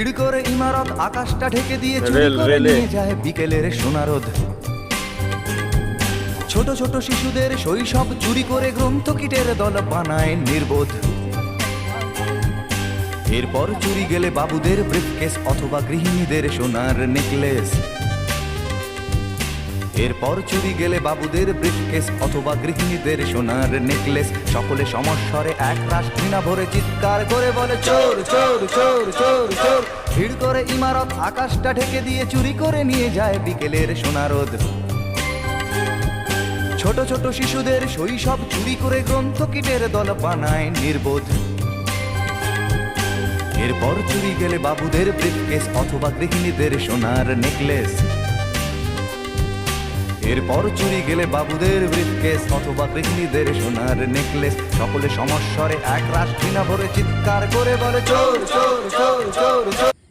ভিড় করে ইমারত আকাশটা ঢেকে দিয়ে চুরি করে নিয়ে যায় বিকেলের সোনারোদ। ছোট ছোট শিশুদের শৈশব চুরি করে গ্রন্থকিটের দল বানায় নির্বোধ। এরপর চুরি গেলে বাবুদের ব্রিফকেস অথবা গৃহিণীদের সোনার নেকলেস। এরপর চুরি গেলে বাবুদের ব্রিফকেস অথবা গৃহিণীদের সোনার নেকলেস। সকলে সমস্বরে এক রাশ ঘৃণা ভরে চিৎকার করে বলে চোর চোর চোর চোর চোর। ভিড় করে ইমারত আকাশটা ঢেকে দিয়ে চুরি করে নিয়ে যায় বিকেলের সোনারোদ। ছোট ছোট শিশুদের শৈশব চুরি করে গ্রন্থকিটের দল বানায় নির্বোধ। এরপর চুরি গেলে বাবুদের ব্রিফকেস অথবা গৃহিণীদের সোনার নেকলেস। এরপর চুরি গেলে বাবুদের ব্রিফকেস অথবা গৃহিণীদের সোনার নেকলেস। সকলে সমস্বরে এক রাশ ঘৃণা ভরে চিৎকার করে বলে চোর চোর চোর চোর চোর।